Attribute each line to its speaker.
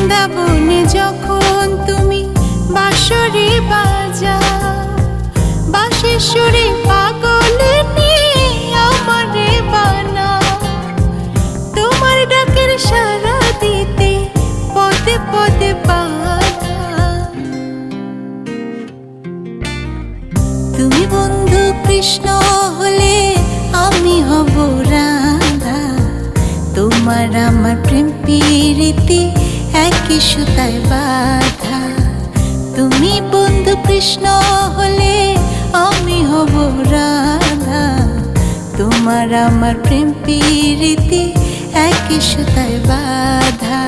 Speaker 1: বৃন্দাবনে যখন তুমি বাঁশরি বাজাও, বাঁশির সুরে পাগল নিয়ে আমারে বানাও। তোমার ডাকের সাড়া দিতে পদে পদে বাধা। তুমি বন্ধু কৃষ্ণ হলে আমি হব রাধা। তোমার আমার প্রেম প্রীতি একই সুতায় বাঁধা। তুমি বন্ধু কৃষ্ণ হলে আমি হব রাধা। তোমার আমার প্রেম প্রীতি একই সুতায় বাঁধা।